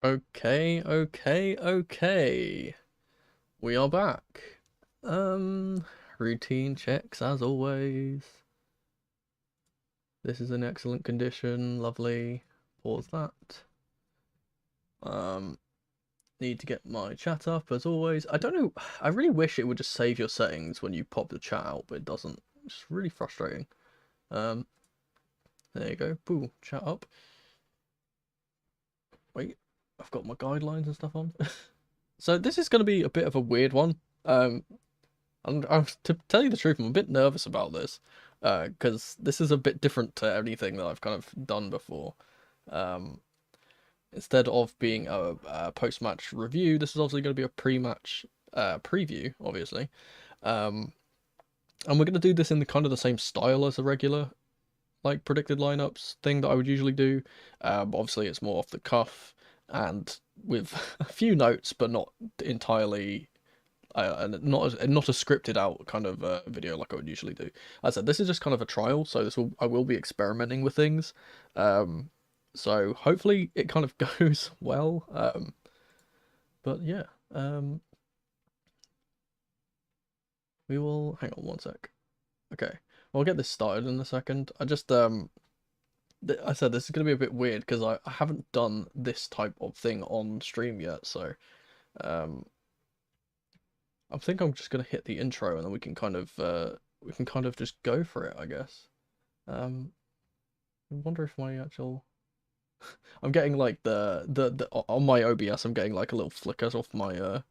Okay. We are back. Routine checks as always. This is in excellent condition. Lovely. Pause that. Um, Need to get my chat up as always. I don't know. I really wish it would just save your settings when you pop the chat out, but it doesn't. It's really frustrating. Um, there you go. Boo, chat up. Wait, I've got my guidelines and stuff on. So this is going to be a bit of a weird one. To tell you the truth, I'm a bit nervous about this, because this is a bit different to anything that I've kind of done before. Um, Instead of being a post-match review, this is obviously going to be a pre-match preview, obviously. And we're going to do this in the kind of the same style as a regular, like, predicted lineups thing that I would usually do. Obviously, it's more off the cuff and with a few notes, but not entirely and not a scripted out kind of video like I would usually do. As I said, this is just kind of a trial, so I will be experimenting with things. So hopefully it kind of goes well. But yeah, we will hang on one sec. Okay, we'll get this started in a second. I said this is gonna be a bit weird because I haven't done this type of thing on stream yet, so um I think I'm just gonna hit the intro and then we can kind of just go for it, I guess. I wonder if my actual I'm getting like the on my OBS I'm getting like a little flickers off my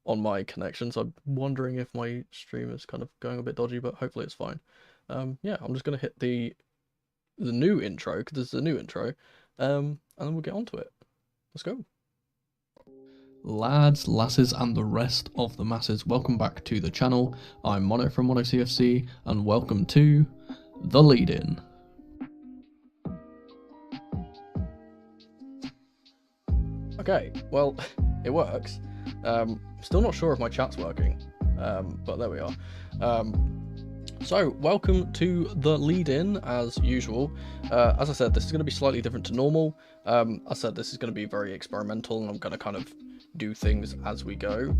on my connection, so I'm wondering if my stream is kind of going a bit dodgy, but hopefully it's fine. Yeah, I'm just gonna hit the new intro because this is a new intro, and then we'll get onto it. Let's go. Lads, lasses, and the rest of the masses, welcome back to the channel. I'm Mono from Mono CFC, and welcome to The Lead-In. Okay, well, it works. Still not sure if my chat's working, but there we are. So, welcome to The Lead-In, as usual. As I said, this is going to be slightly different to normal. I said this is going to be very experimental, and I'm going to kind of do things as we go.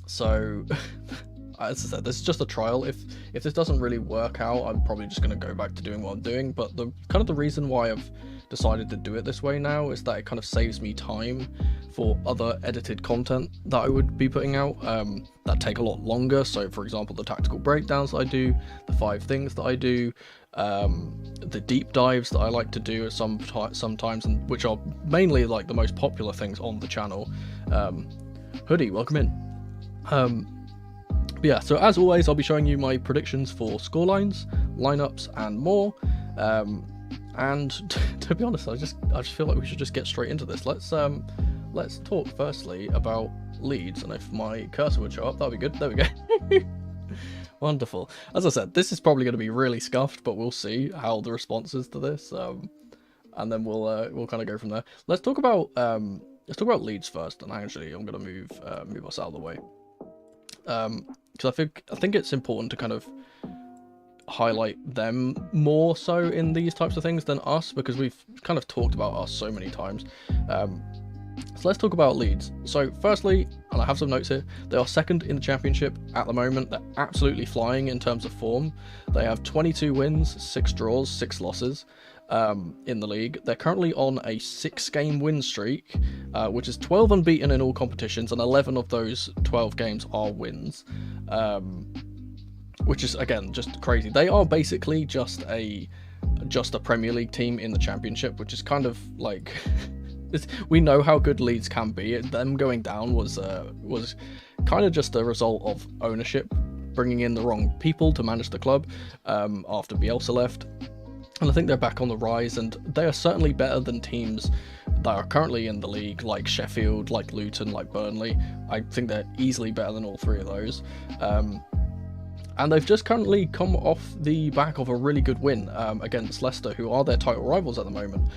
So as I said, this is just a trial. If this doesn't really work out, I'm probably just going to go back to doing what I'm doing. But the reason why I've decided to do it this way now is that it kind of saves me time for other edited content that I would be putting out that take a lot longer. So for example, the tactical breakdowns that I do, the 5 things that I do, the deep dives that I like to do sometimes, and which are mainly like the most popular things on the channel. Hoodie, welcome in. But yeah, so as always, I'll be showing you my predictions for scorelines, lineups, and more. And to be honest, I just feel like we should just get straight into this. Let's talk firstly about Leeds, and if my cursor would show up, that'd be good. There we go. Wonderful. As I said, this is probably going to be really scuffed, but we'll see how the response is to this, and then we'll kind of go from there. Let's talk about Leeds first, and actually I'm going to move us out of the way, because I think it's important to kind of highlight them more so in these types of things than us, because we've kind of talked about us so many times. So let's talk about Leeds. So firstly, and I have some notes here, they are second in the championship at the moment. They're absolutely flying in terms of form. They have 22 wins, 6 draws, 6 losses in the league. They're currently on a 6-game win streak, which is 12 unbeaten in all competitions, and 11 of those 12 games are wins. Which is, again, just crazy. They are basically just a Premier League team in the championship, which is kind of like we know how good Leeds can be. Them going down was kind of just a result of ownership bringing in the wrong people to manage the club after Bielsa left, and I think they're back on the rise, and they are certainly better than teams that are currently in the league, like Sheffield, like Luton, like Burnley. I think they're easily better than all 3 of those. And they've just currently come off the back of a really good win against Leicester, who are their title rivals at the moment.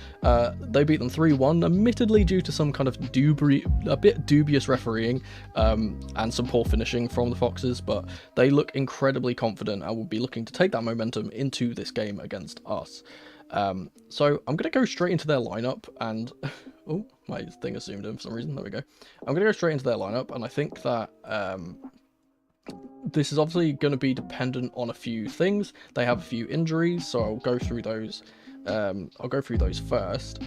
They beat them 3-1, admittedly due to some kind of a bit dubious refereeing and some poor finishing from the Foxes, but they look incredibly confident and will be looking to take that momentum into this game against us. So I'm going to go straight into their lineup and... oh, my thing has zoomed in for some reason. There we go. I'm going to go straight into their lineup, and I think that... this is obviously going to be dependent on a few things. They have a few injuries, so I'll go through those. I'll go through those first.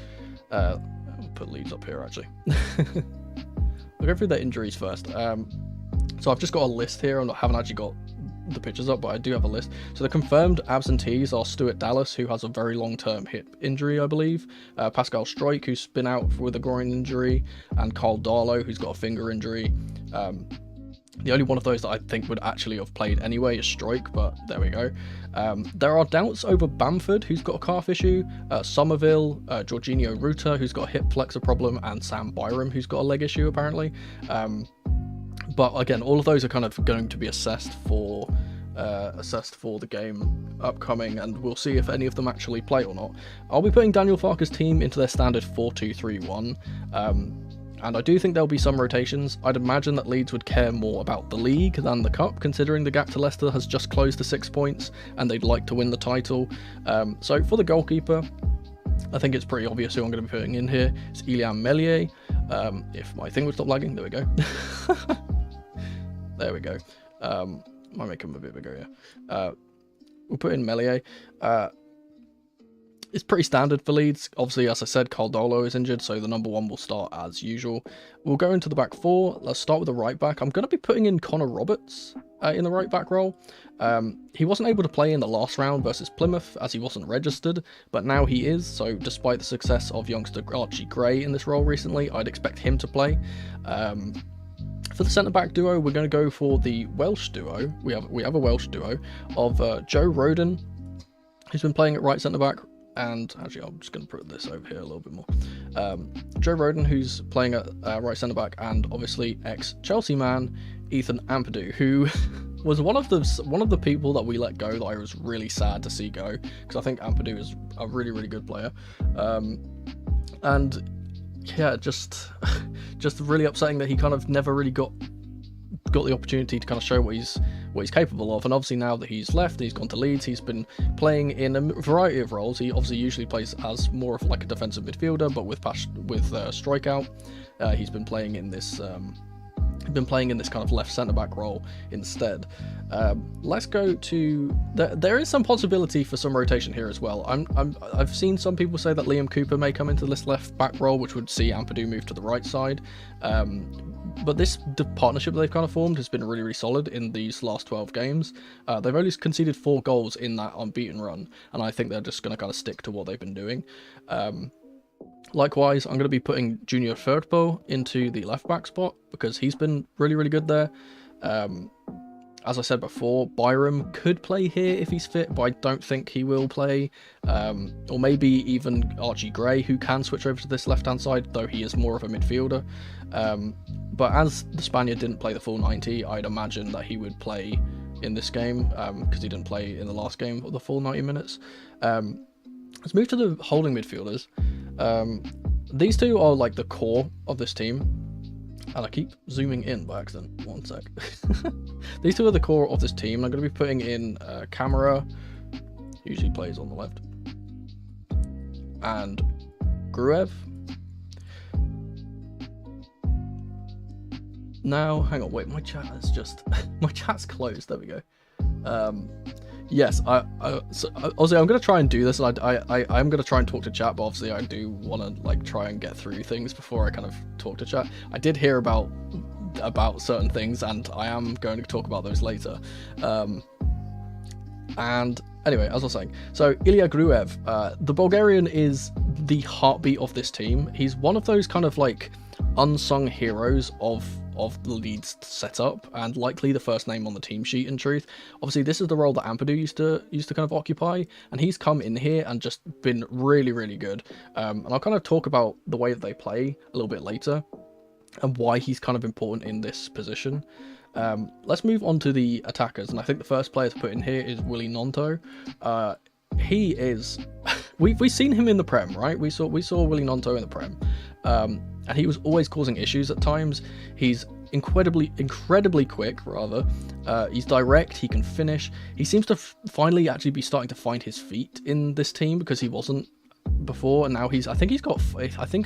I'll put Leeds up here actually. I'll go through their injuries first. So I've just got a list here. I haven't actually got the pictures up, but I do have a list. So the confirmed absentees are Stuart Dallas, who has a very long-term hip injury, I believe. Pascal Struijk, who's been out with a groin injury, and Carl Darlow, who's got a finger injury. The only one of those that I think would actually have played anyway is Struijk, but there we go. There are doubts over Bamford, who's got a calf issue, Somerville, Jorginho Ruta, who's got a hip flexor problem, and Sam Byram, who's got a leg issue apparently. But again, all of those are kind of going to be assessed for the game upcoming, and we'll see if any of them actually play or not. I'll be putting Daniel Farke's team into their standard 4-2-3-1. And I do think there'll be some rotations. I'd imagine that Leeds would care more about the league than the cup, considering the gap to Leicester has just closed to 6 points and they'd like to win the title. So for the goalkeeper, I think it's pretty obvious who I'm going to be putting in here. It's Ilian Meslier. If my thing would stop lagging, there we go. There we go. Might make him a bit bigger, yeah. We'll put in Meslier. It's pretty standard for Leeds. Obviously, as I said, Carl Darlow is injured, so the number one will start as usual. We'll go into the back four. Let's start with the right back. I'm going to be putting in Connor Roberts in the right back role. He wasn't able to play in the last round versus Plymouth as he wasn't registered, but now he is, so despite the success of youngster Archie Gray in this role recently, I'd expect him to play. For the centre-back duo, we're going to go for the Welsh duo. We have a Welsh duo of Joe Rodon, who's been playing at right centre-back, and actually I'm just going to put this over here a little bit more. Joe Rodon, who's playing at right centre-back, and obviously ex-Chelsea man Ethan Ampadu, who was one of the people that we let go that I was really sad to see go, because I think Ampadu is a really, really good player. And yeah, just really upsetting that he kind of never really got the opportunity to kind of show what he's capable of. And obviously now that he's left, he's gone to Leeds, he's been playing in a variety of roles. He obviously usually plays as more of like a defensive midfielder, but with strikeout, he's been playing in this kind of left centre back role instead. Let's go to there is some possibility for some rotation here as well. I've seen some people say that Liam Cooper may come into this left back role, which would see Ampadu move to the right side. But this partnership that they've kind of formed has been really, really solid in these last 12 games. They've only conceded 4 goals in that unbeaten run, and I think they're just going to kind of stick to what they've been doing. Likewise, I'm going to be putting Junior Firpo into the left back spot because he's been really, really good there. As I said before, Byram could play here if he's fit, but I don't think he will play. Or maybe even Archie Gray, who can switch over to this left-hand side, though he is more of a midfielder. But as the Spaniard didn't play the full 90, I'd imagine that he would play in this game, because he didn't play in the last game of the full 90 minutes. Let's move to the holding midfielders. These two are like the core of this team. And I keep zooming in by accident. One sec. These two are the core of this team. I'm going to be putting in Camera, usually plays on the left, and Gruev. Now, hang on, wait, my chat is just my chat's closed. There we go. Yes, so obviously I'm going to try and do this, and I'm going to try and talk to chat, but obviously I do want to like try and get through things before I kind of talk to chat. I did hear about certain things, and I am going to talk about those later. And anyway, as I was saying, so Ilya Gruev, the Bulgarian is the heartbeat of this team. He's one of those kind of like unsung heroes of the Leeds setup, and likely the first name on the team sheet in truth. Obviously this is the role that Ampadu used to kind of occupy, and he's come in here and just been really, really good. And I'll kind of talk about the way that they play a little bit later and why he's kind of important in this position. Let's move on to the attackers, and I think the first player to put in here is Willy Gnonto. He is we've seen him in the Prem, right? We saw Willy Gnonto in the Prem, and he was always causing issues at times. He's incredibly quick, rather. He's direct, he can finish. He seems to finally actually be starting to find his feet in this team, because he wasn't before, and now I think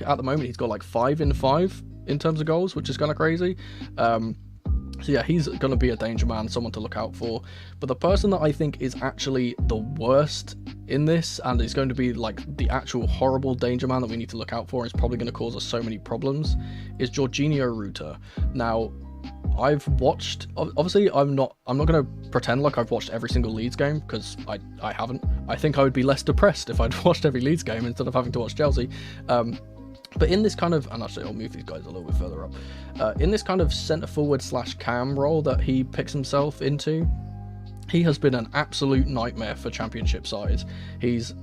at the moment he's got like 5 in 5 in terms of goals, which is kind of crazy. So yeah, he's going to be a danger man, someone to look out for. But the person that I think is actually the worst in this, and is going to be like the actual horrible danger man that we need to look out for, and is probably going to cause us so many problems, is Jorginho Ruta. Now, I've watched, obviously I'm not going to pretend like I've watched every single Leeds game, because I haven't. I think I would be less depressed if I'd watched every Leeds game instead of having to watch Chelsea. But in this kind of, and actually I'll move these guys a little bit further up, in this kind of centre forward / cam role that he picks himself into, he has been an absolute nightmare for championship sides. He's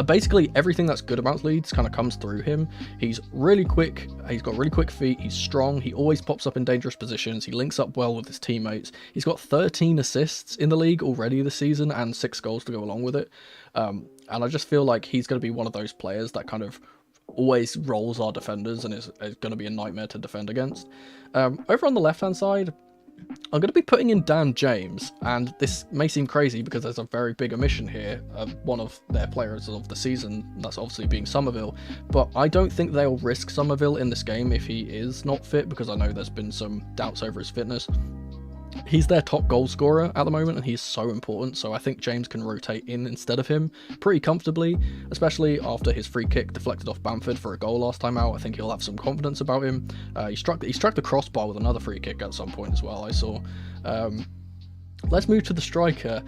basically everything that's good about Leeds kind of comes through him. He's really quick, he's got really quick feet, he's strong, he always pops up in dangerous positions, he links up well with his teammates. He's got 13 assists in the league already this season, and 6 goals to go along with it. And I just feel like he's going to be one of those players that kind of always rolls our defenders and is going to be a nightmare to defend against. Over on the left hand side, I'm going to be putting in Dan James, and this may seem crazy because there's a very big omission here of one of their players of the season, that's obviously being Somerville, but I don't think they'll risk Somerville in this game if he is not fit, because I know there's been some doubts over his fitness. He's their top goal scorer at the moment, and he's so important, so I think James can rotate in instead of him pretty comfortably, especially after his free kick deflected off Bamford for a goal last time out. I think he'll have some confidence about him. He struck the crossbar with another free kick at some point as well, I saw. Let's move to the striker,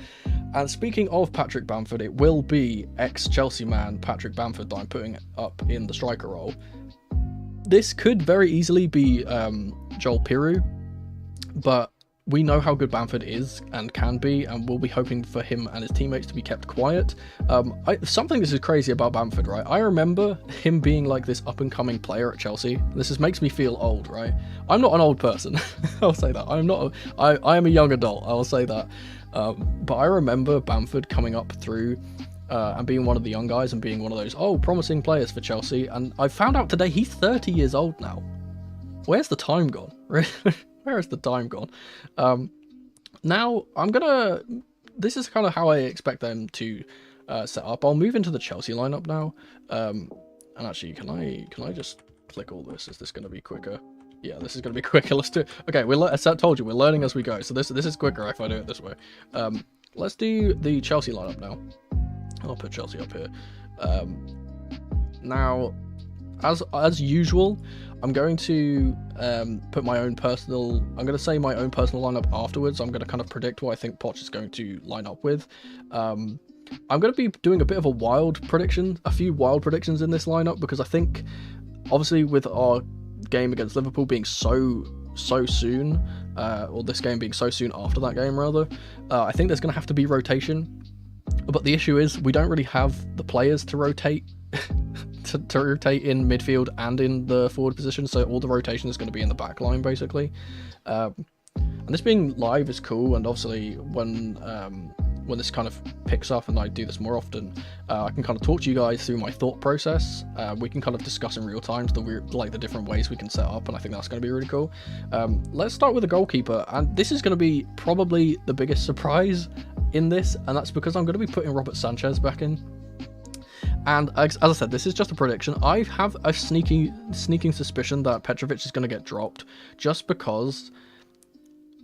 and speaking of Patrick Bamford, it will be ex-Chelsea man Patrick Bamford that I'm putting up in the striker role. This could very easily be Joel Piroe, but we know how good Bamford is and can be, and we'll be hoping for him and his teammates to be kept quiet. Something this is crazy about Bamford, right? I remember him being like this up-and-coming player at Chelsea. This makes me feel old, right? I'm not an old person. I'll say that. I am a young adult. I'll say that. But I remember Bamford coming up through and being one of the young guys and being one of those, promising players for Chelsea. And I found out today he's 30 years old now. Where's the time gone? Where is the time gone? Now, this is kind of how I expect them to set up. I'll move into the Chelsea lineup now. And actually, can I just click all this? Is this going to be quicker? Yeah, this is going to be quicker. Let's do it. Okay, as I told you, we're learning as we go. So this is quicker if I do it this way. Let's do the Chelsea lineup now. I'll put Chelsea up here. Now, as usual, I'm going to put my own personal. I'm going to say my own personal lineup afterwards. I'm going to kind of predict what I think Poch is going to line up with. I'm going to be doing a bit of a few wild predictions in this lineup, because I think, obviously, with our game against Liverpool being so soon, or this game being so soon after that game rather, I think there's going to have to be rotation. But the issue is we don't really have the players to rotate. to rotate in midfield and in the forward position, so all the rotation is going to be in the back line basically. And this being live is cool, and obviously when this kind of picks up and I do this more often, I can kind of talk to you guys through my thought process. We can kind of discuss in real time the different ways we can set up, and I think that's going to be really cool. Let's start with the goalkeeper, and this is going to be probably the biggest surprise in this, and that's because I'm going to be putting Robert Sanchez back in. And as I said, this is just a prediction. I have a sneaking suspicion that Petrovic is going to get dropped, just because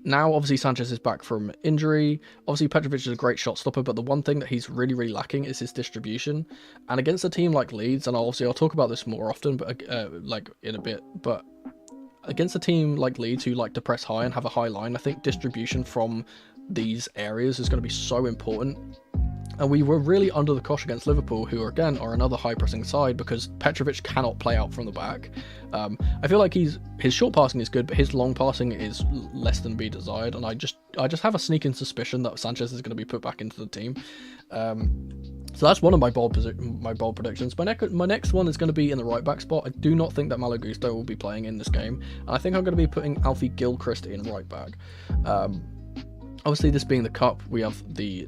now obviously Sanchez is back from injury. Obviously Petrovic is a great shot stopper, but the one thing that he's really lacking is his distribution. And against a team like Leeds, and I'll talk about this more often, but like in a bit, but against a team like Leeds who like to press high and have a high line, I think distribution from these areas is going to be so important. And we were really under the cosh against Liverpool, who again are another high-pressing side, because Petrovic cannot play out from the back. I feel like his short passing is good, but his long passing is less than be desired. And I just have a sneaking suspicion that Sanchez is going to be put back into the team. So that's one of my bold predictions. My next one is going to be in the right back spot. I do not think that Malo Gusto will be playing in this game, and I think I'm going to be putting Alfie Gilchrist in right back. Obviously, this being the cup, we have the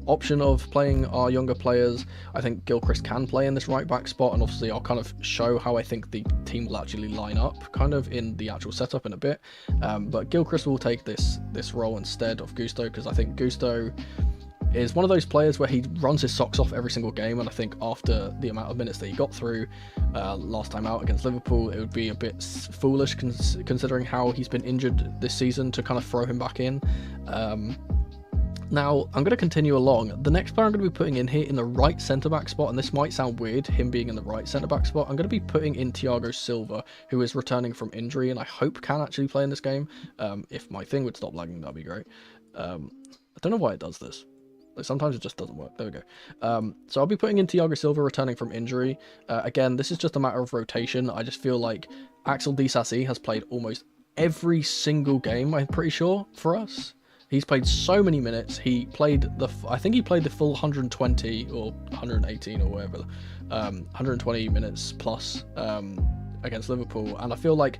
option of playing our younger players. I think Gilchrist can play in this right back spot, and obviously I'll kind of show how I think the team will actually line up kind of in the actual setup in a bit. But Gilchrist will take this role instead of Gusto, because I think Gusto is one of those players where he runs his socks off every single game, and I think after the amount of minutes that he got through last time out against Liverpool, it would be a bit foolish considering how he's been injured this season to kind of throw him back in. Now, I'm going to continue along. The next player I'm going to be putting in here in the right centre-back spot, and this might sound weird, him being in the right centre-back spot, I'm going to be putting in Thiago Silva, who is returning from injury, and I hope can actually play in this game. If my thing would stop lagging, that'd be great. I don't know why it does this. Sometimes it just doesn't work. There we go. So I'll be putting in Thiago Silva returning from injury. Again, this is just a matter of rotation. I just feel like Axel Disasi has played almost every single game, I'm pretty sure, for us. He's played so many minutes. I think he played the full 120 or 118 or whatever, 120 minutes plus against Liverpool. And I feel like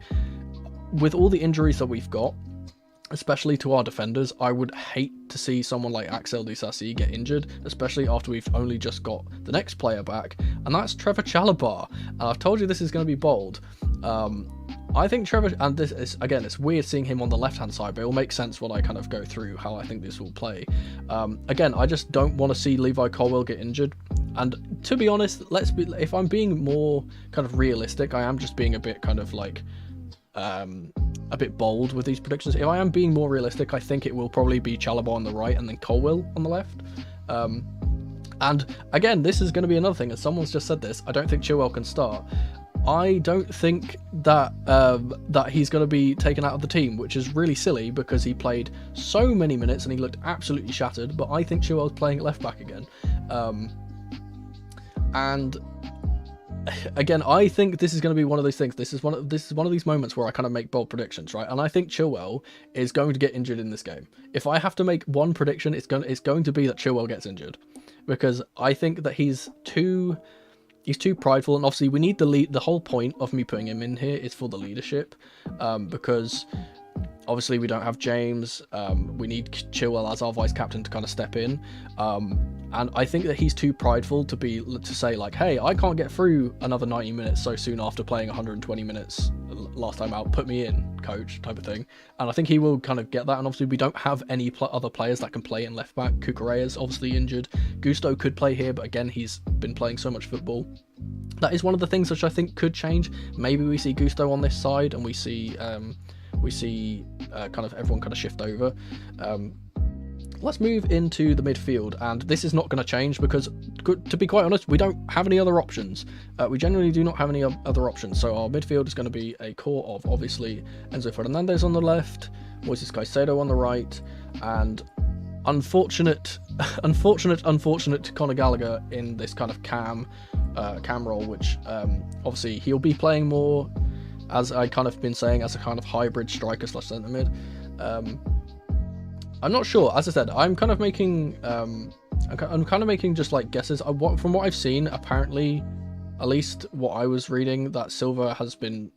with all the injuries that we've got, especially to our defenders, I would hate to see someone like Axel Disasi get injured, especially after we've only just got the next player back, and that's Trevor Chalobah. And I've told you this is going to be bold. I think Trevor, and this is, again, it's weird seeing him on the left-hand side, but it'll make sense when I kind of go through how I think this will play. Again, I just don't want to see Levi Colwill get injured. And to be honest, if I'm being more kind of realistic, I am just being a bit kind of like, a bit bold with these predictions. If I am being more realistic, I think it will probably be Chalobah on the right and then Colwill on the left. And again, this is going to be another thing, as someone's just said this, I don't think Chilwell can start. I don't think that that he's going to be taken out of the team, which is really silly because he played so many minutes and he looked absolutely shattered, but I think Chilwell's playing at left back again. And again, I think this is going to be one of those things. This is one of these moments where I kind of make bold predictions, right? And I think Chilwell is going to get injured in this game. If I have to make one prediction, it's going to be that Chilwell gets injured, because I think that he's too prideful, and obviously we need the whole point of me putting him in here is for the leadership, because obviously we don't have James. We need Chilwell as our vice captain to kind of step in, and I think that he's too prideful to say like, hey, I can't get through another 90 minutes so soon after playing 120 minutes last time out, put me in, coach, type of thing. And I think he will kind of get that. And obviously we don't have any other players that can play in left back. Cucurella's obviously injured. Gusto could play here, but again, he's been playing so much football. That is one of the things which I think could change. Maybe we see Gusto on this side and we see kind of everyone kind of shift over. Let's move into the midfield, and this is not going to change because, to be quite honest, we don't have any other options. We generally do not have any other options, so our midfield is going to be a core of, obviously, Enzo Fernandez on the left, Moises Caicedo on the right, and unfortunate Conor Gallagher in this kind of cam role, which obviously he'll be playing more, as I kind of been saying, as a kind of hybrid striker / centre mid. I'm not sure. As I said, I'm kind of making just like guesses. From what I've seen, apparently, at least what I was reading, that Silva has been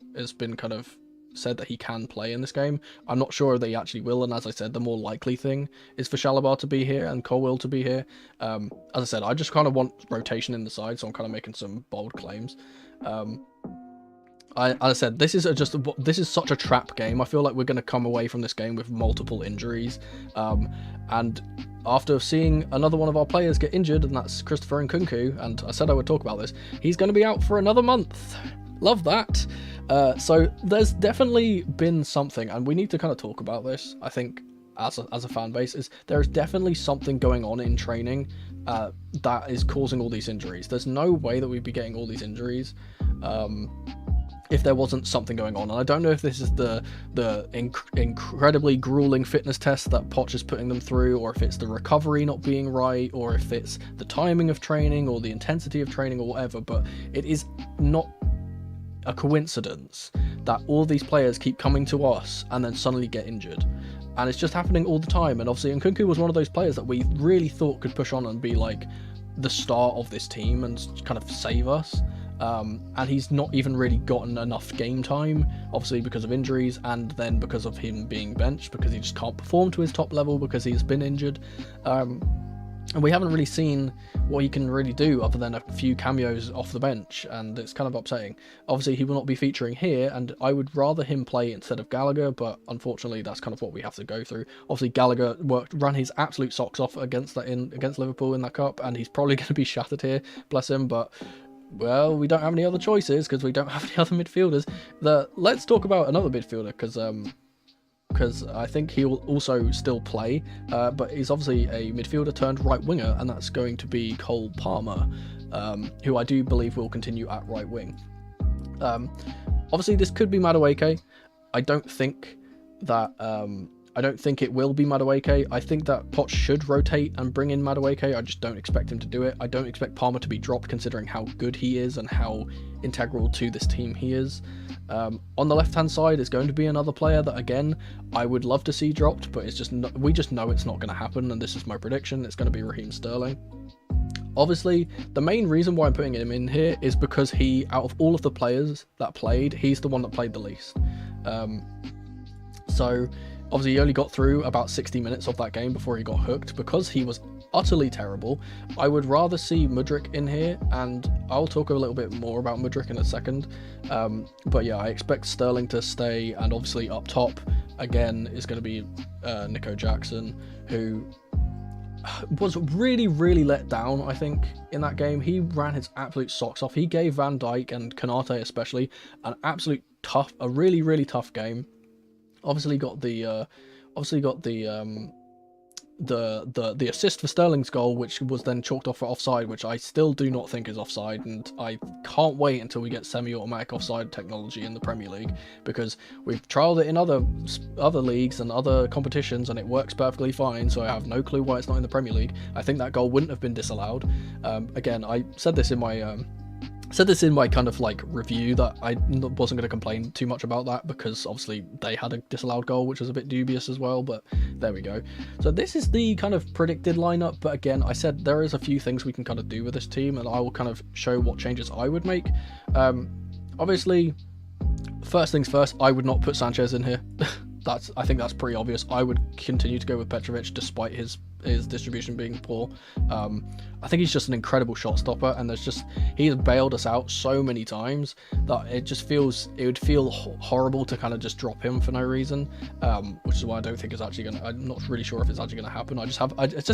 kind of said that he can play in this game. I'm not sure that he actually will, and as I said, the more likely thing is for Chalobah to be here and Colwill to be here. As I said, I just kind of want rotation in the side, so I'm kind of making some bold claims. As I said, this is such a trap game. I feel like we're going to come away from this game with multiple injuries. And after seeing another one of our players get injured, and that's Christopher Nkunku, and I said I would talk about this, he's going to be out for another month. Love that. So there's definitely been something, and we need to kind of talk about this, I think, as a fan base, there is definitely something going on in training that is causing all these injuries. There's no way that we'd be getting all these injuries. if there wasn't something going on. And I don't know if this is the incredibly grueling fitness test that Poch is putting them through, or if it's the recovery not being right, or if it's the timing of training or the intensity of training or whatever, but it is not a coincidence that all these players keep coming to us and then suddenly get injured. And it's just happening all the time. And obviously Nkunku was one of those players that we really thought could push on and be like the star of this team and kind of save us. And he's not even really gotten enough game time, obviously because of injuries, and then because of him being benched, because he just can't perform to his top level because he's been injured. And we haven't really seen what he can really do other than a few cameos off the bench, and it's kind of upsetting. Obviously he will not be featuring here, and I would rather him play instead of Gallagher, but unfortunately that's kind of what we have to go through. Obviously Gallagher ran his absolute socks off against Liverpool in that cup, and he's probably going to be shattered here, bless him, but well, we don't have any other choices because we don't have any other midfielders. Let's talk about another midfielder, because I think he will also still play, but he's obviously a midfielder turned right winger, and that's going to be Cole Palmer, who I do believe will continue at right wing. Obviously this could be Madueke. I don't think it will be Madueke. I think that Poch should rotate and bring in Madueke. I just don't expect him to do it. I don't expect Palmer to be dropped considering how good he is and how integral to this team he is. On the left-hand side is going to be another player that, again, I would love to see dropped, but it's just we just know it's not going to happen, and this is my prediction. It's going to be Raheem Sterling. Obviously, the main reason why I'm putting him in here is because he, out of all of the players that played, he's the one that played the least. So obviously he only got through about 60 minutes of that game before he got hooked because he was utterly terrible. I would rather see Mudryk in here, and I'll talk a little bit more about Mudryk in a second. But yeah, I expect Sterling to stay, and obviously up top again is going to be Nico Jackson, who was really let down, I think, in that game. He ran his absolute socks off. He gave Van Dijk and Konate especially a really tough game. Obviously got the assist for Sterling's goal, which was then chalked off for offside, which I still do not think is offside, and I can't wait until we get semi-automatic offside technology in the Premier League, because we've trialed it in other leagues and other competitions and it works perfectly fine, so I have no clue why it's not in the Premier League. I think that goal wouldn't have been disallowed. Again, I said this in my kind of like review that I wasn't going to complain too much about that, because obviously they had a disallowed goal which was a bit dubious as well, but there we go. So this is the kind of predicted lineup, but again, I said there is a few things we can kind of do with this team, and I will kind of show what changes I would make. Obviously, first things first, I would not put Sanchez in here. I think that's pretty obvious. I would continue to go with Petrovic despite his distribution being poor. I think he's just an incredible shot stopper, and he has bailed us out so many times that it would feel horrible to kind of just drop him for no reason, which is why I don't think it's actually I'm not really sure if it's actually gonna happen. I just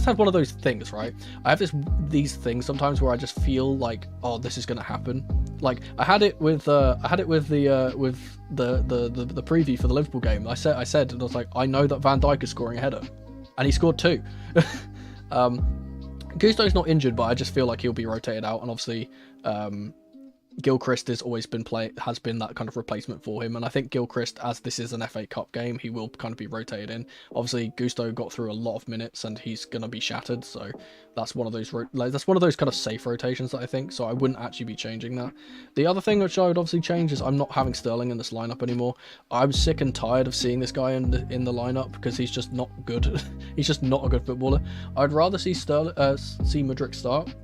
have one of those things, right? I have these things sometimes where I just feel like, oh, this is gonna happen. Like I had it with the preview for the Liverpool game. I said and I was like, I know that Van Dijk is scoring a header, and he scored 2. Gusto's not injured, but I just feel like he'll be rotated out, and obviously Gilchrist has been that kind of replacement for him, and I think Gilchrist, as this is an FA Cup game, he will kind of be rotated in. Obviously Gusto got through a lot of minutes and he's gonna be shattered, so that's one of those kind of safe rotations that I think, so I wouldn't actually be changing that. The other thing which I would obviously change is I'm not having Sterling in this lineup anymore. I'm sick and tired of seeing this guy in the lineup because he's just not good. He's just not a good footballer. I'd rather see Mudryk start,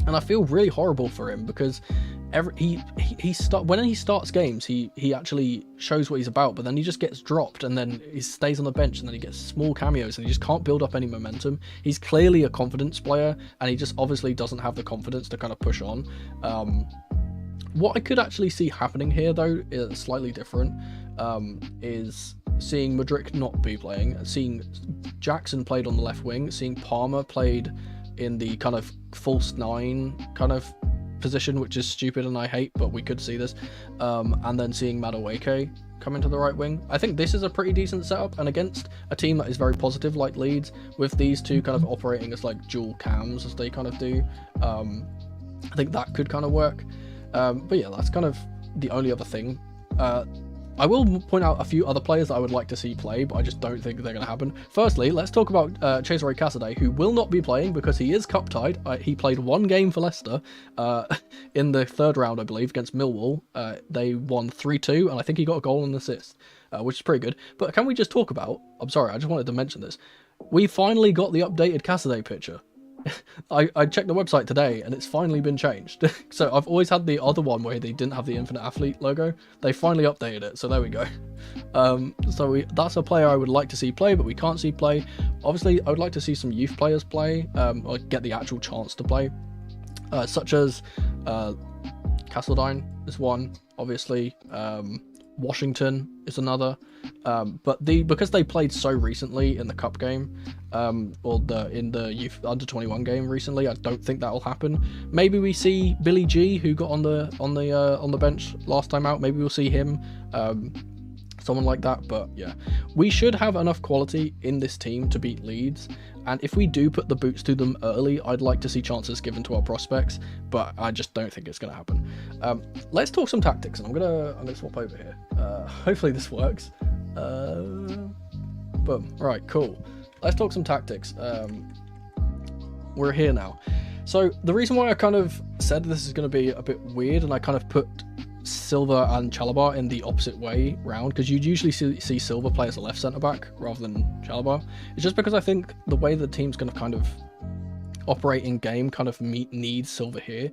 and I feel really horrible for him because when he starts games, he actually shows what he's about, but then he just gets dropped, and then he stays on the bench, and then he gets small cameos, and he just can't build up any momentum. He's clearly a confidence player, and he just obviously doesn't have the confidence to kind of push on. What I could actually see happening here, though, is slightly different, is seeing Mudryk not be playing, seeing Jackson played on the left wing, seeing Palmer played in the kind of false 9 kind of position, which is stupid and I hate, but we could see this, and then seeing Madueke come into the right wing. I think this is a pretty decent setup, and against a team that is very positive like Leeds, with these two kind of operating as like dual cams as they kind of do, I think that could kind of work. But yeah, that's kind of the only other thing I will point out a few other players that I would like to see play, but I just don't think they're going to happen. Firstly, let's talk about Cesare Casadei, who will not be playing because he is cup tied. He played one game for Leicester in the third round, I believe, against Millwall. They won 3-2, and I think he got a goal and an assist, which is pretty good. But can we just talk about... I'm sorry, I just wanted to mention this. We finally got the updated Casadei picture. I checked the website today and it's finally been changed. So I've always had the other one where they didn't have the Infinite Athlete logo. They finally updated it, so there we go. That's a player I would like to see play, but we can't see play. Obviously, I would like to see some youth players play, or get the actual chance to play, such as Castledine is one, obviously. Washington is another, but because they played so recently in the cup game, or in the youth under 21 game recently, I don't think that will happen. Maybe we see Billy G, who got on the bench last time out. Maybe we'll see him, someone like that. But yeah, we should have enough quality in this team to beat Leeds. And if we do put the boots to them early, I'd like to see chances given to our prospects, but I just don't think it's going to happen. Let's talk some tactics, and I'm gonna swap over here. Hopefully this works. Boom. Right, cool. Let's talk some tactics. We're here now. So the reason why I kind of said this is going to be a bit weird, and I kind of put Silva and Chalobah in the opposite way round, because you'd usually see Silva play as a left centre back rather than Chalobah. It's just because I think the way the team's going to kind of operate in game kind of needs Silva here,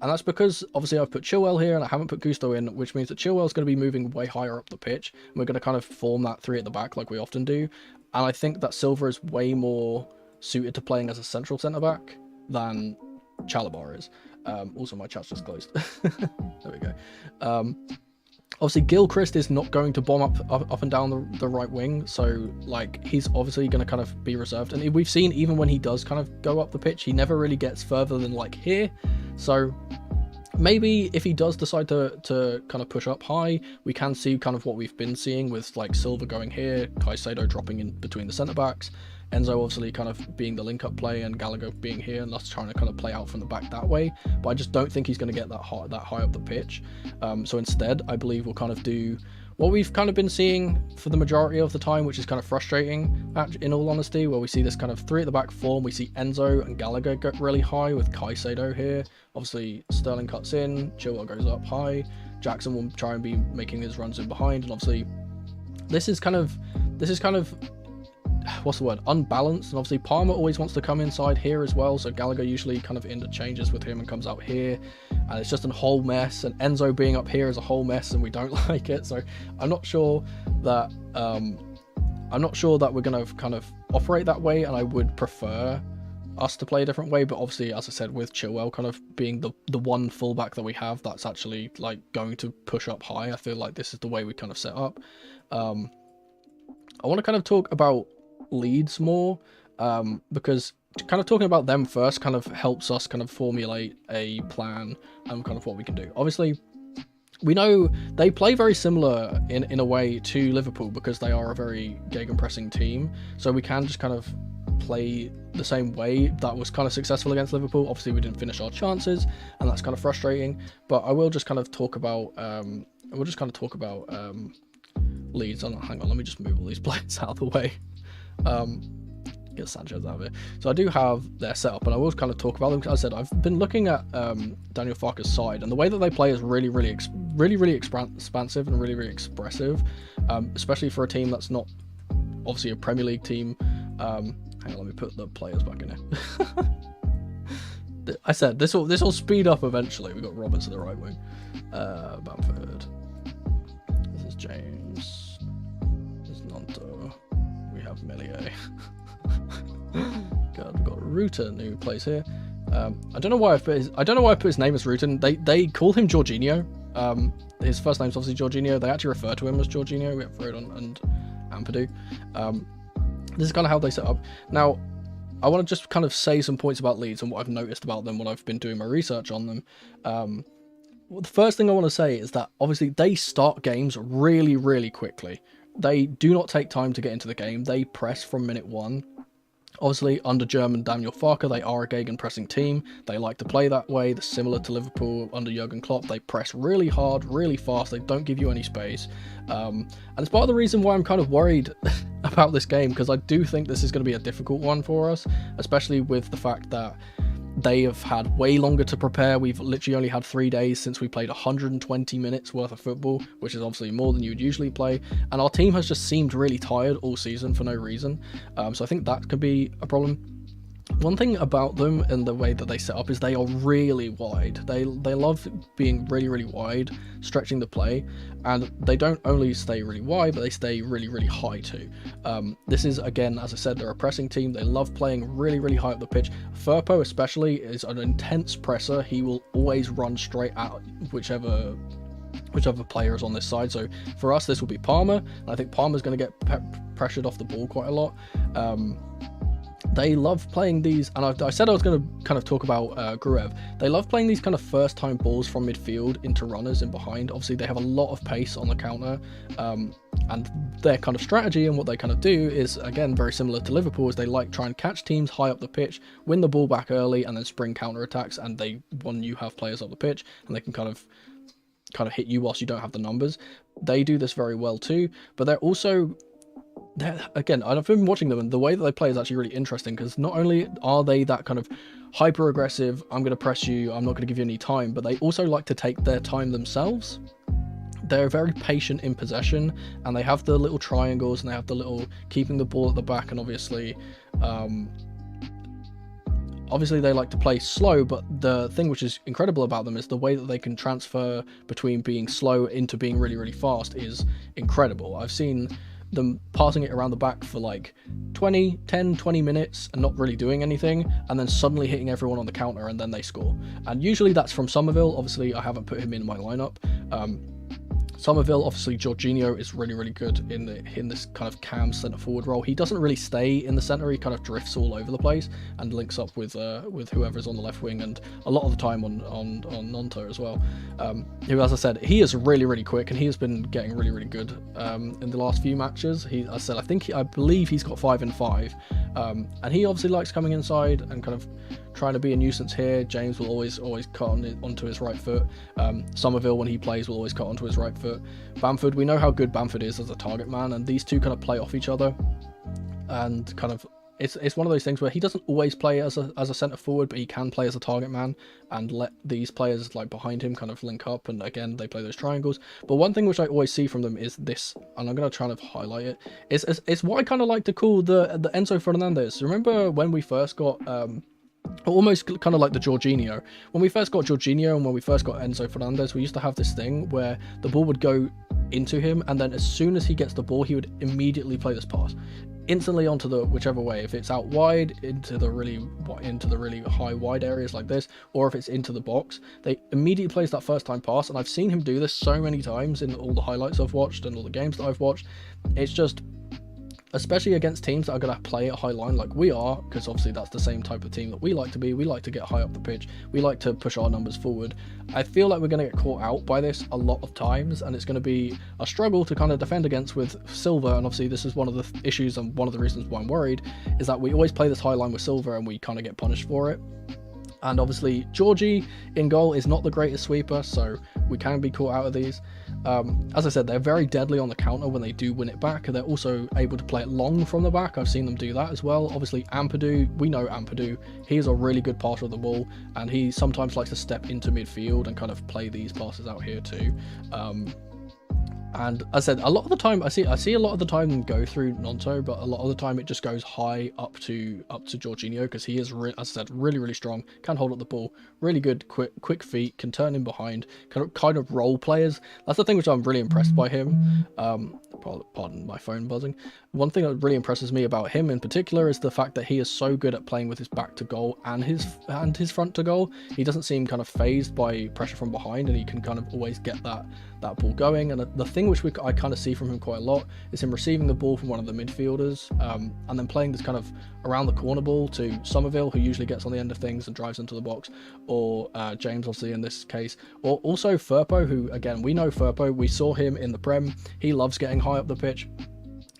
and that's because obviously I've put Chilwell here and I haven't put Gusto in, which means that Chilwell's going to be moving way higher up the pitch, and we're going to kind of form that three at the back like we often do. And I think that Silva is way more suited to playing as a central centre back than Chalobah is. Also, my chat's just closed. There we go. Obviously, Gilchrist is not going to bomb up and down the right wing, so like he's obviously going to kind of be reserved. And we've seen even when he does kind of go up the pitch, he never really gets further than like here. So maybe if he does decide to kind of push up high, we can see kind of what we've been seeing with like Silva going here, Caicedo dropping in between the centre backs, Enzo obviously kind of being the link-up play, and Gallagher being here and us trying to kind of play out from the back that way. But I just don't think he's going to get that high up the pitch. So instead, I believe we'll kind of do what we've kind of been seeing for the majority of the time, which is kind of frustrating, in all honesty, where we see this kind of three at the back form. We see Enzo and Gallagher get really high with Caicedo here. Obviously, Sterling cuts in, Chilwell goes up high, Jackson will try and be making his runs in behind, and obviously this is kind of what's the word, unbalanced. And obviously Palmer always wants to come inside here as well, so Gallagher usually kind of interchanges with him and comes out here, and it's just a whole mess. And Enzo being up here is a whole mess, and we don't like it. So I'm not sure that we're going to kind of operate that way, and I would prefer us to play a different way. But obviously, as I said, with Chilwell kind of being the one fullback that we have that's actually like going to push up high, I feel like this is the way we kind of set up. I want to kind of talk about Leeds more, because kind of talking about them first kind of helps us kind of formulate a plan and kind of what we can do. Obviously, we know they play very similar in a way to Liverpool, because they are a very gegenpressing team, so we can just kind of play the same way that was kind of successful against Liverpool. Obviously, we didn't finish our chances, and that's kind of frustrating, but I will just kind of talk about Leeds. Hang on, let me just move all these players out of the way. Get Sanchez out of it. So I do have their setup, and I will kind of talk about them. As I said, I've been looking at Daniel Farke's side, and the way that they play is really expansive and really expressive, especially for a team that's not obviously a Premier League team. Hang on, let me put the players back in here. I said this will speed up eventually. We've got Roberts at the right wing, Bamford. This is James. This is Nanto. We have Melier. God, we've got Rutan who plays here. I don't know why I put his name as Rutan. They call him Jorginho. His first name's obviously Jorginho. They actually refer to him as Jorginho. We have Rodon and Ampadu. This is kind of how they set up. Now, I want to just kind of say some points about Leeds and what I've noticed about them when I've been doing my research on them. Well, the first thing I want to say is that obviously they start games really quickly. They do not take time to get into the game. They press from minute one. Obviously, under German Daniel Farke, they are a gegenpressing team. They like to play that way. They're similar to Liverpool under Jurgen Klopp. They press really hard, really fast. They don't give you any space. And it's part of the reason why I'm kind of worried about this game, because I do think this is going to be a difficult one for us, especially with the fact that they have had way longer to prepare. We've literally only had 3 days since we played 120 minutes worth of football, which is obviously more than you would usually play. And our team has just seemed really tired all season for no reason. So I think that could be a problem. One thing about them and the way that they set up is they are really wide. They love being really, really wide, stretching the play, and they don't only stay really wide, but they stay really, really high too. This is, again, as I said, they're a pressing team. They love playing really, really high up the pitch. Firpo especially is an intense presser. He will always run straight at whichever player is on this side. So for us, this will be Palmer, and I think Palmer's going to get pressured off the ball quite a lot. They love playing these, and I said I was going to kind of talk about Gruev. They love playing these kind of first-time balls from midfield into runners in behind. Obviously, they have a lot of pace on the counter, and their kind of strategy and what they kind of do is, again, very similar to Liverpool, is they like try and catch teams high up the pitch, win the ball back early, and then spring counter-attacks, and when you have players up the pitch, and they can kind of hit you whilst you don't have the numbers. They do this very well too, but they're also... again, I've been watching them, and the way that they play is actually really interesting, because not only are they that kind of hyper aggressive, I'm going to press you, I'm not going to give you any time, but they also like to take their time themselves. They're very patient in possession, and they have the little triangles, and they have the little keeping the ball at the back, and obviously they like to play slow, but the thing which is incredible about them is the way that they can transfer between being slow into being really, really fast is incredible. I've seen them passing it around the back for like 10, 20 minutes and not really doing anything, and then suddenly hitting everyone on the counter, and then they score. And usually that's from Somerville. Obviously, I haven't put him in my lineup. Somerville, obviously, Jorginho is really, really good in this kind of cam centre forward role. He doesn't really stay in the centre. He kind of drifts all over the place and links up with whoever's on the left wing, and a lot of the time on Nonto as well. Who, as I said, he is really, really quick, and he has been getting really, really good in the last few matches. I believe he's got 5 in 5, and he obviously likes coming inside and kind of trying to be a nuisance here. James will always cut onto his right foot. Somerville, when he plays, will always cut onto his right foot. Bamford, we know how good Bamford is as a target man, and these two kind of play off each other, and kind of it's one of those things where he doesn't always play as a centre forward, but he can play as a target man and let these players like behind him kind of link up, and again they play those triangles. But one thing which I always see from them is this, and I'm going to try and highlight it. It's what I kind of like to call the Enzo Fernandez. Remember when we first got almost kind of like the Jorginho. When we first got Jorginho and when we first got Enzo Fernandez, we used to have this thing where the ball would go into him, and then as soon as he gets the ball, he would immediately play this pass instantly onto the whichever way. If it's out wide into the really high wide areas like this, or if it's into the box, they immediately plays that first time pass. And I've seen him do this so many times in all the highlights I've watched and all the games that I've watched. It's just, especially against teams that are going to play at high line like we are, because obviously that's the same type of team that we like to be. We like to get high up the pitch. We like to push our numbers forward. I feel like we're going to get caught out by this a lot of times, and it's going to be a struggle to kind of defend against with Silva. And obviously this is one of the issues, and one of the reasons why I'm worried is that we always play this high line with Silva and we kind of get punished for it. And obviously Georgie in goal is not the greatest sweeper, so we can be caught out of these. As I said, they're very deadly on the counter when they do win it back, and they're also able to play it long from the back. I've seen them do that as well. Obviously Ampadu, we know Ampadu, he's a really good passer of the ball, and he sometimes likes to step into midfield and kind of play these passes out here too. And as I said, a lot of the time I see a lot of the time go through Nonto, but a lot of the time it just goes high up to Jorginho, because he is, as I said, really, really strong, can hold up the ball, really good, quick feet, can turn in behind, kind of role players. That's the thing which I'm really impressed by him. Pardon my phone buzzing. One thing that really impresses me about him in particular is the fact that he is so good at playing with his back to goal and his front to goal. He doesn't seem kind of phased by pressure from behind, and he can kind of always get that ball going. And the thing which I kind of see from him quite a lot is him receiving the ball from one of the midfielders, and then playing this kind of around the corner ball to Somerville, who usually gets on the end of things and drives into the box, or James obviously in this case, or also Firpo, who again, we know Firpo, we saw him in the Prem, he loves getting high up the pitch.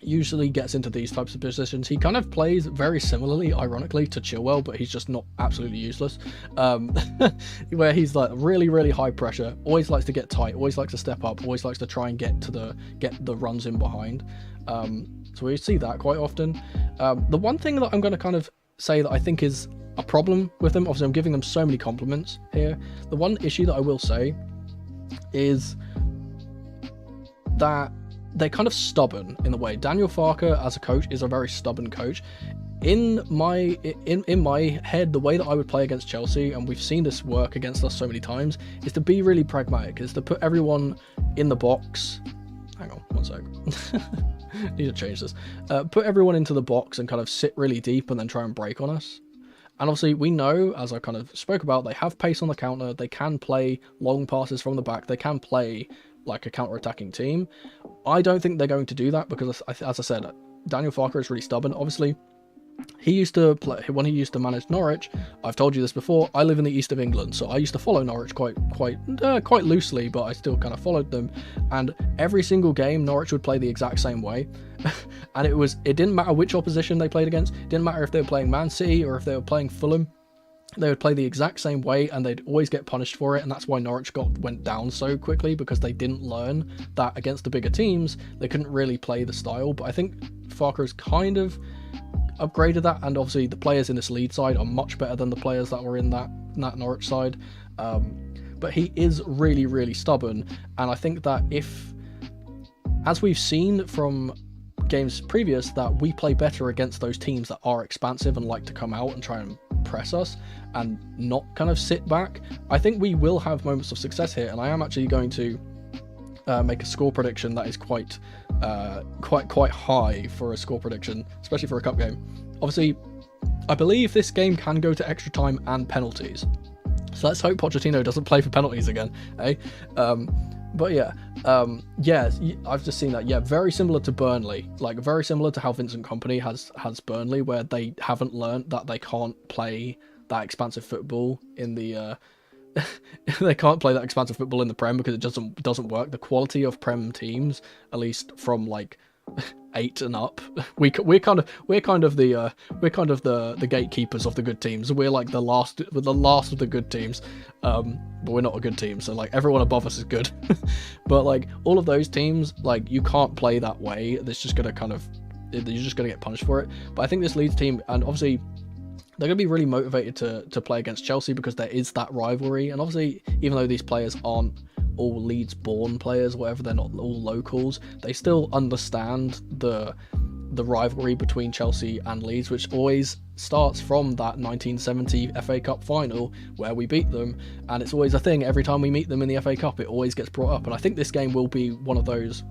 usually gets into these types of positions. He kind of plays very similarly, ironically, to Chilwell, but he's just not absolutely useless. Where he's like really, really high pressure, always likes to get tight, always likes to step up, always likes to try and get the runs in behind. So we see that quite often. The one thing that I'm going to kind of say that I think is a problem with them, obviously I'm giving them so many compliments here. The one issue that I will say is that they're kind of stubborn in a way. Daniel Farke as a coach is a very stubborn coach. In my head, the way that I would play against Chelsea, and we've seen this work against us so many times, is to be really pragmatic, is to put everyone in the box. Hang on, one sec. Need to change this. Put everyone into the box and kind of sit really deep and then try and break on us. And obviously we know, as I kind of spoke about, they have pace on the counter, they can play long passes from the back, they can play like a counter-attacking team. I don't think they're going to do that because, as I said, Daniel Farke is really stubborn. Obviously, he used to play, when he used to manage Norwich, I've told you this before, I live in the east of England, so I used to follow Norwich quite loosely, but I still kind of followed them, and every single game Norwich would play the exact same way. And it didn't matter which opposition they played against, it didn't matter if they were playing Man City or if they were playing Fulham, they would play the exact same way and they'd always get punished for it. And that's why Norwich went down so quickly, because they didn't learn that against the bigger teams they couldn't really play the style. But I think Farke has kind of upgraded that, and obviously the players in this Leeds side are much better than the players that were in that Norwich side. But he is really, really stubborn, and I think that as we've seen from games previous, that we play better against those teams that are expansive and like to come out and try and press us and not kind of sit back. I think we will have moments of success here, and I am actually going to make a score prediction that is quite high for a score prediction, especially for a cup game. Obviously, I believe this game can go to extra time and penalties, so let's hope Pochettino doesn't play for penalties again, eh? But yeah, I've just seen that. Yeah, very similar to Burnley, like very similar to how Vincent Kompany has Burnley, where they haven't learned that they can't play that expansive football in the they can't play that expansive football in the Prem because it doesn't work. The quality of Prem teams, at least from like 8 and up, we're kind of the gatekeepers of the good teams. We're like the last of the good teams, but we're not a good team, so like everyone above us is good. But like all of those teams, like you can't play that way. It's just gonna you're just gonna get punished for it. But I think this Leeds team, and obviously they're going to be really motivated to play against Chelsea because there is that rivalry. And obviously, even though these players aren't all Leeds-born players, whatever, they're not all locals, they still understand the rivalry between Chelsea and Leeds, which always starts from that 1970 FA Cup final where we beat them. And it's always a thing. Every time we meet them in the FA Cup, it always gets brought up. And I think this game will be one of those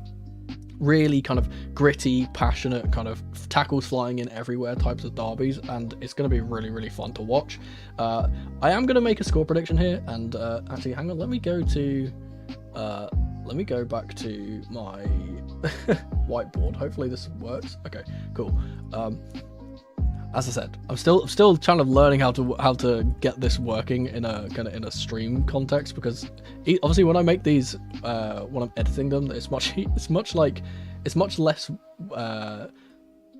really kind of gritty, passionate, kind of tackles flying in everywhere types of derbies, and it's going to be really, really fun to watch. I am going to make a score prediction here, and actually, hang on, let me go back to my whiteboard. Hopefully this works. Okay, cool. As I said, I'm still kind of learning how to get this working in a stream context, because obviously when I make these when I'm editing them, it's much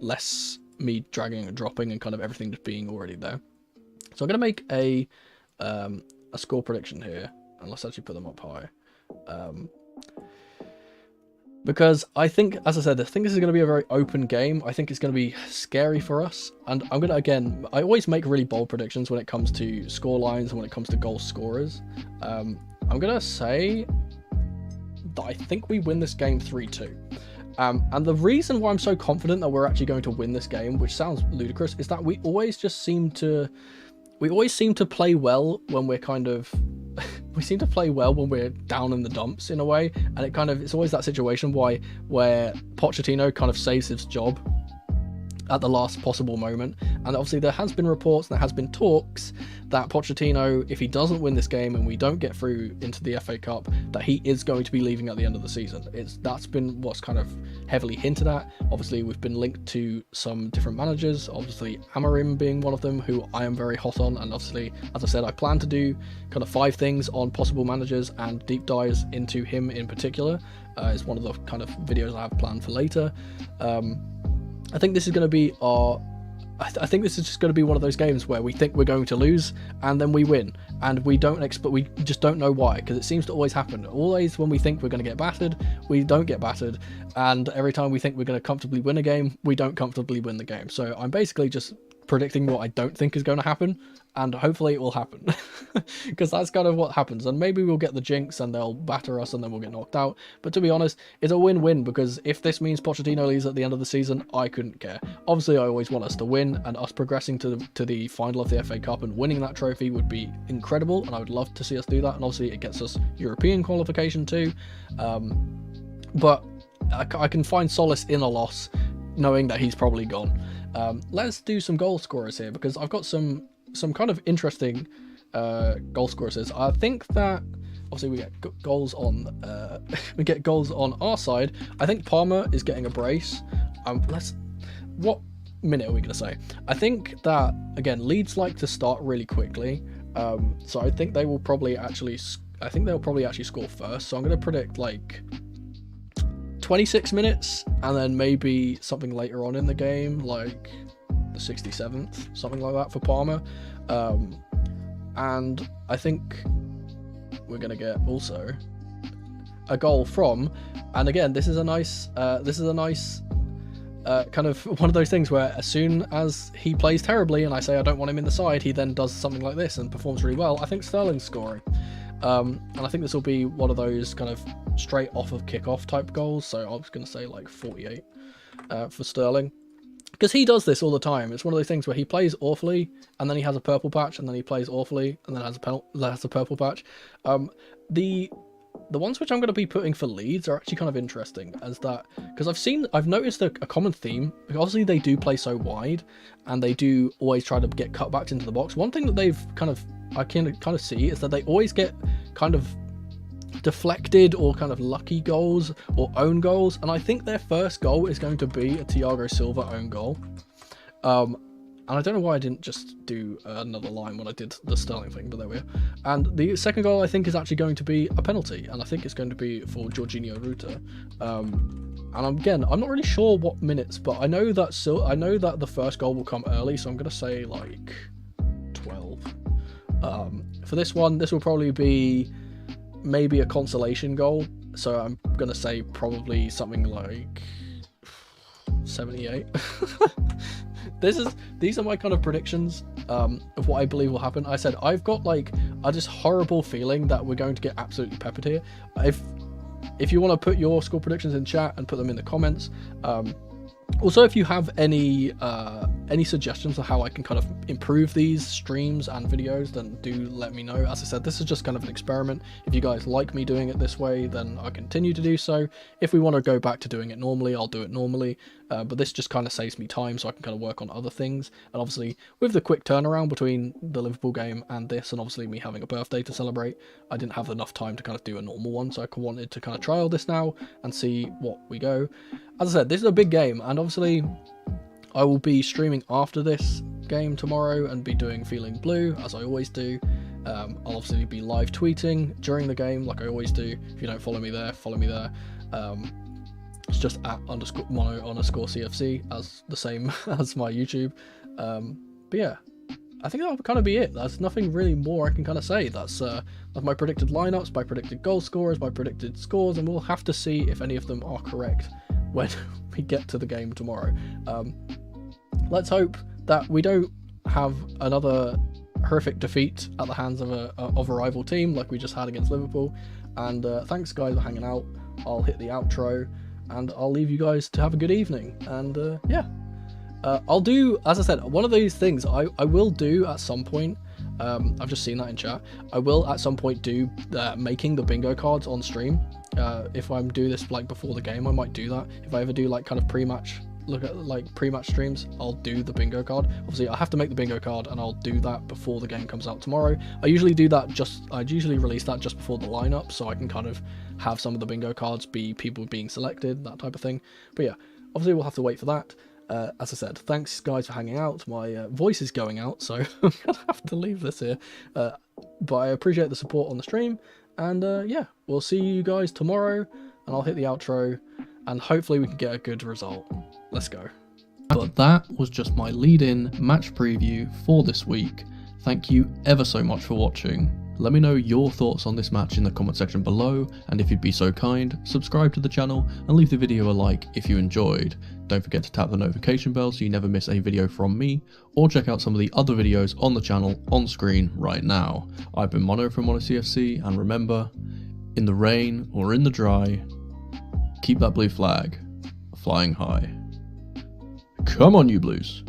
less me dragging and dropping and kind of everything just being already there. So I'm gonna make a score prediction here, and let's actually put them up high. Because I think, as I said, I think this is going to be a very open game. I think it's going to be scary for us. And I'm going to, again, I always make really bold predictions when it comes to score lines and when it comes to goal scorers. I'm going to say that I think we win this game 3-2. And the reason why I'm so confident that we're actually going to win this game, which sounds ludicrous, is that we always seem to play well when we're kind of... we seem to play well when we're down in the dumps in a way, and it's always that situation where Pochettino kind of saves his job at the last possible moment. And obviously there has been reports, there has been talks that Pochettino, if he doesn't win this game and we don't get through into the FA Cup, that he is going to be leaving at the end of the season. That's been what's kind of heavily hinted at. Obviously we've been linked to some different managers, obviously Amorim being one of them, who I am very hot on, and obviously, as I said, I plan to do kind of 5 things on possible managers and deep dives into him in particular. It's one of the kind of videos I have planned for later. I think this is going to be I think this is just going to be one of those games where we think we're going to lose and then we win, and we just don't know why, because it seems to always happen. Always when we think we're going to get battered, we don't get battered, and every time we think we're going to comfortably win a game, we don't comfortably win the game. So I'm basically just predicting what I don't think is going to happen, and hopefully it will happen, because that's kind of what happens. And maybe we'll get the jinx and they'll batter us and then we'll get knocked out, but to be honest, it's a win-win, because if this means Pochettino leaves at the end of the season, I couldn't care. Obviously I always want us to win, and us progressing to the final of the FA Cup and winning that trophy would be incredible, and I would love to see us do that. And obviously it gets us European qualification too, but I can find solace in a loss knowing that he's probably gone. Let's do some goal scorers here, because I've got some kind of interesting goal scorers. I think that obviously we get goals on our side. I think Palmer is getting a brace. What minute are we going to say? I think that, again, Leeds like to start really quickly, so I think they'll probably actually score first. So I'm going to predict like 26 minutes, and then maybe something later on in the game, like the 67th, something like that for Palmer. And I think we're gonna get also a goal from, and again, this is a nice kind of one of those things where as soon as he plays terribly and I say I don't want him in the side, he then does something like this and performs really well. I think Sterling's scoring. And I think this will be one of those kind of straight off of kickoff type goals. So I was going to say like 48 for Sterling, because he does this all the time. It's one of those things where he plays awfully and then he has a purple patch, and then he plays awfully and then has a purple patch. The ones which I'm going to be putting for Leeds are actually kind of interesting, as that, because I've noticed a common theme. Obviously they do play so wide and they do always try to get cutbacks into the box. One thing that I can kind of see is that they always get kind of deflected or kind of lucky goals or own goals, and I think their first goal is going to be a Thiago Silva own goal. And I don't know why I didn't just do another line when I did the Sterling thing, but there we are. And the second goal I think is actually going to be a penalty, and I think it's going to be for Jorginho Ruta. And again, I'm not really sure what minutes, but I know that the first goal will come early, so I'm going to say like 12. For this one, this will probably be maybe a consolation goal, so I'm going to say probably something like 78. These are my kind of predictions of what I believe will happen. I said I've got like a just horrible feeling that we're going to get absolutely peppered here. If you want to put your score predictions in chat and put them in the comments. Also, if you have any suggestions of how I can kind of improve these streams and videos, then do let me know. As I said, this is just kind of an experiment. If you guys like me doing it this way, then I'll continue to do so. If we want to go back to doing it normally, I'll do it normally. But this just kind of saves me time, so I can kind of work on other things. And obviously, with the quick turnaround between the Liverpool game and this, and obviously me having a birthday to celebrate, I didn't have enough time to kind of do a normal one, so I wanted to kind of trial this now and see what we go. As I said, this is a big game, and obviously I will be streaming after this game tomorrow and be doing Feeling Blue, as I always do. I'll obviously be live tweeting during the game, like I always do. If you don't follow me there, follow me there. It's just at _mono_CFC, as the same as my YouTube. But yeah, I think that'll kind of be it. There's nothing really more I can kind of say. That's my predicted lineups, my predicted goal scorers, my predicted scores, and we'll have to see if any of them are correct when we get to the game tomorrow. Let's hope that we don't have another horrific defeat at the hands of a rival team like we just had against Liverpool. And thanks guys for hanging out. I'll hit the outro and I'll leave you guys to have a good evening. And yeah, I'll do, as I said, one of these things I will do at some point. I've just seen that in chat. I will at some point do making the bingo cards on stream. If I'm do this like before the game, I might do that. If I ever do like kind of pre-match look at like pre-match streams, I'll do the bingo card. Obviously I have to make the bingo card, and I'll do that before the game comes out tomorrow. I usually do that I'd usually release that just before the lineup, so I can kind of have some of the bingo cards be people being selected, that type of thing. But yeah, obviously we'll have to wait for that. As I said, thanks guys for hanging out. My voice is going out, so I'm gonna have to leave this here. But I appreciate the support on the stream, and yeah, we'll see you guys tomorrow, and I'll hit the outro, and hopefully we can get a good result. Let's go. But that was just my lead-in match preview for this week. Thank you ever so much for watching. Let me know your thoughts on this match in the comment section below, and if you'd be so kind, subscribe to the channel and leave the video a like if you enjoyed. Don't forget to tap the notification bell so you never miss a video from me, or check out some of the other videos on the channel on screen right now. I've been Mono from Mono CFC, and remember, in the rain or in the dry, keep that blue flag flying high. Come on, you Blues.